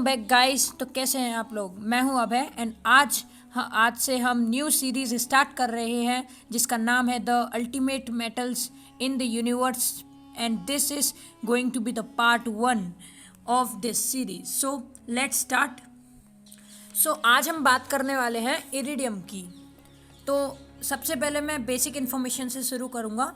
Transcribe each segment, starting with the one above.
Back guys. तो कैसे हैं आप लोग? मैं हूं अभय एंड आज से हम न्यू सीरीज स्टार्ट कर रहे हैं जिसका नाम है the ultimate metals in the universe and this is going to be the part 1 of this series. So let's start. आज हम बात करने वाले हैं इरिडियम की। तो सबसे पहले मैं बेसिक इन्फॉर्मेशन से शुरू करूँगा।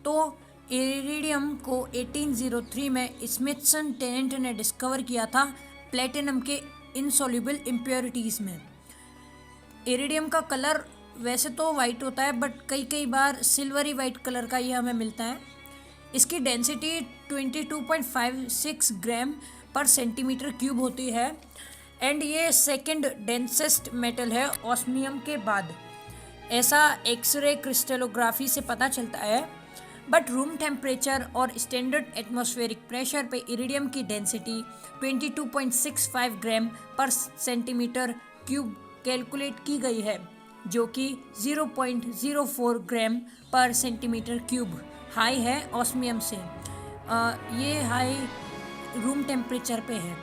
तो इरिडियम को 1803 में स्मिथसन टेनेंट ने डिस्कवर किया था प्लेटिनम के इनसॉल्युबल इम्प्योरिटीज़ में। इरिडियम का कलर वैसे तो वाइट होता है बट कई बार सिल्वरी वाइट कलर का ये हमें मिलता है। इसकी डेंसिटी 22.56 ग्राम पर सेंटीमीटर क्यूब होती है एंड ये सेकंड डेंसेस्ट मेटल है ऑस्मियम के बाद। ऐसा एक्सरे क्रिस्टलोग्राफी से पता चलता है, बट रूम टेम्परेचर और स्टैंडर्ड एटमॉस्फेरिक प्रेशर पे इरिडियम की डेंसिटी 22.65 ग्राम पर सेंटीमीटर क्यूब कैलकुलेट की गई है, जो कि 0.04 ग्राम पर सेंटीमीटर क्यूब हाई है ऑस्मियम से। ये हाई रूम टेम्परेचर पे है,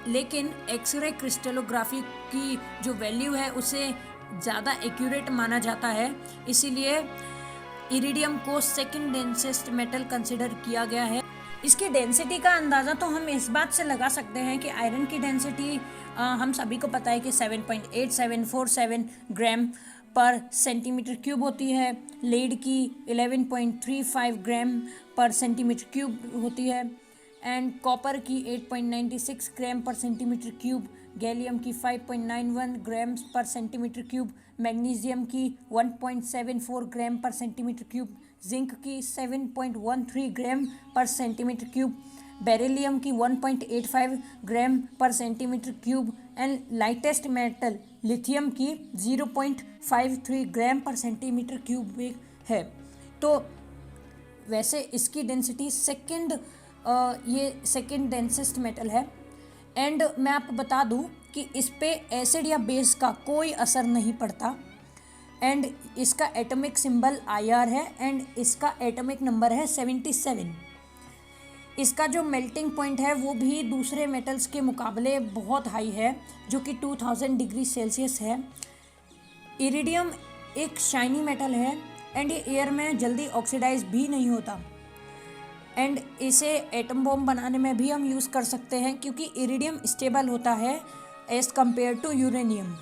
लेकिन एक्सरे क्रिस्टलोग्राफी की जो वैल्यू है उसे ज़्यादा एक्यूरेट माना जाता है, इसीलिए इरिडियम को सेकंड डेंसेस्ट मेटल कंसिडर किया गया है। इसकी डेंसिटी का अंदाज़ा तो हम इस बात से लगा सकते हैं कि आयरन की डेंसिटी हम सभी को पता है कि 7.8747 ग्राम पर सेंटीमीटर क्यूब होती है, लेड की 11.35 ग्राम पर सेंटीमीटर क्यूब होती है एंड कॉपर की 8.96 ग्राम पर सेंटीमीटर क्यूब, गैलियम की 5.91 ग्राम पर सेंटीमीटर क्यूब, मैग्नीशियम की 1.74 ग्राम पर सेंटीमीटर क्यूब, जिंक की 7.13 ग्राम पर सेंटीमीटर क्यूब, बेरिलियम की 1.85 ग्राम पर centimetre cube and lightest metal lithium की 0.53 ग्राम पर सेंटीमीटर क्यूब है। तो वैसे इसकी डेंसिटी ये सेकंड डेंसेस्ट मेटल है एंड मैं आपको बता दूं कि इस पे एसिड या बेस का कोई असर नहीं पड़ता एंड इसका एटॉमिक सिंबल IR है एंड इसका एटॉमिक नंबर है 77। इसका जो मेल्टिंग पॉइंट है वो भी दूसरे मेटल्स के मुकाबले बहुत हाई है, जो कि 2000 डिग्री सेल्सियस है। इरिडियम एक शाइनी मेटल है एंड ये एयर में जल्दी ऑक्सीडाइज भी नहीं होता एंड इसे एटम बॉम्ब बनाने में भी हम यूज़ कर सकते हैं क्योंकि इरिडियम स्टेबल होता है एज कम्पेयर टू यूरेनियम।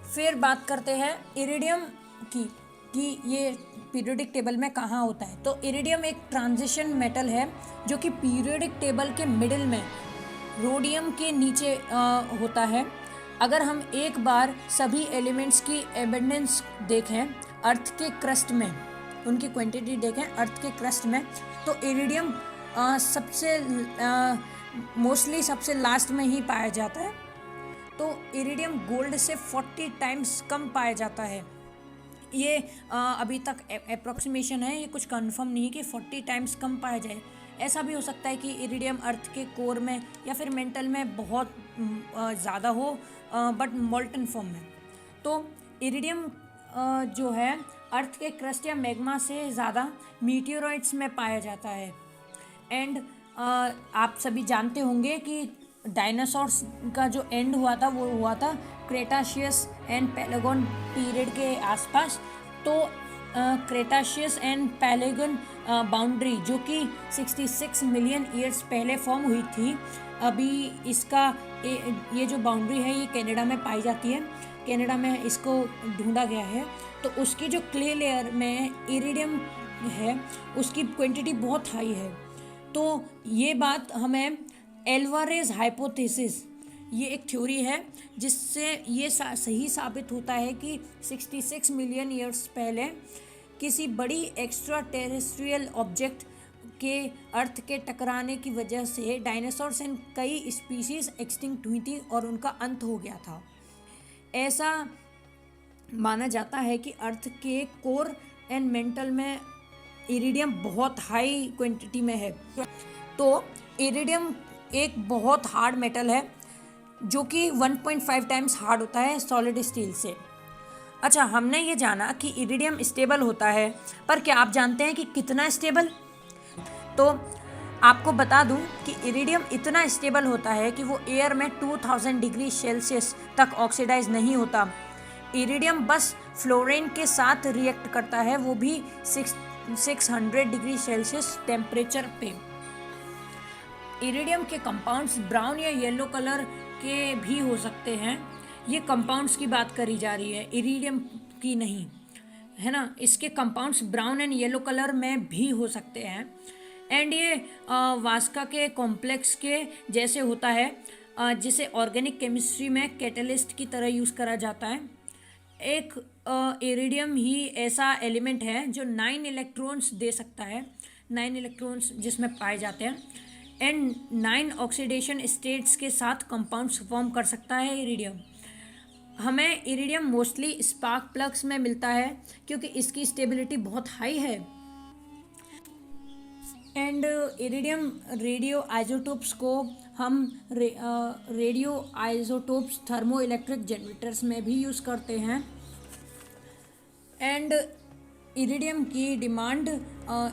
फिर बात करते हैं इरिडियम की कि ये पीरियोडिक टेबल में कहाँ होता है। तो इरिडियम एक ट्रांजिशन मेटल है जो कि पीरियोडिक टेबल के मिडिल में रोडियम के नीचे होता है। अगर हम एक बार सभी एलिमेंट्स की एबंडेंस देखें अर्थ के क्रस्ट में, उनकी क्वांटिटी देखें अर्थ के क्रस्ट में, तो इरिडियम मोस्टली सबसे लास्ट में ही पाया जाता है। तो इरिडियम गोल्ड से 40 टाइम्स कम पाया जाता है। ये अभी तक अप्रॉक्सीमेशन है, ये कुछ कंफर्म नहीं है कि 40 टाइम्स कम पाया जाए। ऐसा भी हो सकता है कि इरिडियम अर्थ के कोर में या फिर मेंटल में बहुत ज़्यादा हो, बट मोल्टन फॉर्म में। तो इरिडियम जो है अर्थ के क्रस्ट या मैग्मा से ज़्यादा मीटियोराइट्स में पाया जाता है एंड आप सभी जानते होंगे कि डायनासोर्स का जो एंड हुआ था वो हुआ था क्रेटाशियस एंड पैलेगोन पीरियड के आसपास। तो क्रेटाशियस एंड पैलेगोन बाउंड्री जो कि 66 मिलियन ईयर्स पहले फॉर्म हुई थी, अभी इसका ये जो बाउंड्री है ये कनाडा में पाई जाती है। कनाडा में इसको ढूंढा गया है। तो उसकी जो क्ले लेयर में इरिडियम है उसकी क्वांटिटी बहुत हाई है। तो ये बात हमें एल्वारेज हाइपोथेसिस, ये एक थ्योरी है जिससे ये सही साबित होता है कि 66 मिलियन ईयर्स पहले किसी बड़ी एक्स्ट्रा टेरेस्ट्रियल ऑब्जेक्ट के अर्थ के टकराने की वजह से डायनासोर्स एंड कई स्पीशीज एक्सटिंक्ट हुई थी और उनका अंत हो गया था। ऐसा माना जाता है कि अर्थ के कोर एंड मेंटल में इरिडियम बहुत हाई क्वांटिटी में है। तो इरिडियम एक बहुत हार्ड मेटल है जो कि 1.5 टाइम्स हार्ड होता है सॉलिड स्टील से। अच्छा, हमने ये जाना कि इरिडियम स्टेबल होता है, पर क्या आप जानते हैं कि कितना स्टेबल? तो आपको बता दूं कि इरिडियम इतना स्टेबल होता है कि वो एयर में 2000 डिग्री सेल्सियस तक ऑक्सीडाइज नहीं होता। इरिडियम बस फ्लोरीन के साथ रिएक्ट करता है, वो भी 600 डिग्री सेल्सियस टेम्परेचर पे। इरिडियम के कंपाउंड्स ब्राउन या येलो कलर के भी हो सकते हैं। ये कंपाउंड्स की बात करी जा रही है, इरिडियम की नहीं, है ना। इसके compounds brown and yellow colour में भी हो सकते हैं। एंड ये वास्का के कॉम्प्लेक्स के जैसे होता है, जिसे ऑर्गेनिक केमिस्ट्री में कैटलिस्ट की तरह यूज़ करा जाता है। एक इरिडियम ही ऐसा एलिमेंट है जो 9 इलेक्ट्रॉन्स दे सकता है, 9 इलेक्ट्रॉन्स जिसमें पाए जाते हैं, एंड 9 ऑक्सीडेशन स्टेट्स के साथ कंपाउंड्स फॉर्म कर सकता है इरिडियम। हमें इरिडियम मोस्टली स्पार्क प्लग्स में मिलता है क्योंकि इसकी स्टेबिलिटी बहुत हाई है। एंड इरिडियम रेडियो आइसोटोप्स को हम radio isotopes thermo electric generators में भी यूज़ करते हैं। एंड इरिडियम की डिमांड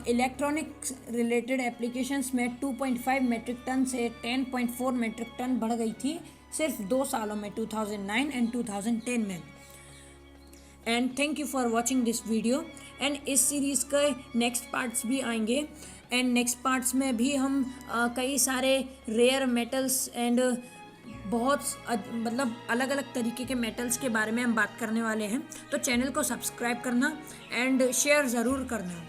इलेक्ट्रॉनिक्स रिलेटेड एप्लीकेशंस में 2.5 मेट्रिक टन से 10.4 मेट्रिक टन बढ़ गई थी सिर्फ 2 सालों में, 2009 एंड 2010 में। And thank you for watching this video. And इस सीरीज़ के नेक्स्ट पार्ट्स भी आएंगे, एंड नेक्स्ट पार्ट्स में भी हम कई सारे रेयर मेटल्स एंड बहुत मतलब अलग अलग तरीके के मेटल्स के बारे में हम बात करने वाले हैं। तो चैनल को सब्सक्राइब करना एंड शेयर ज़रूर करना।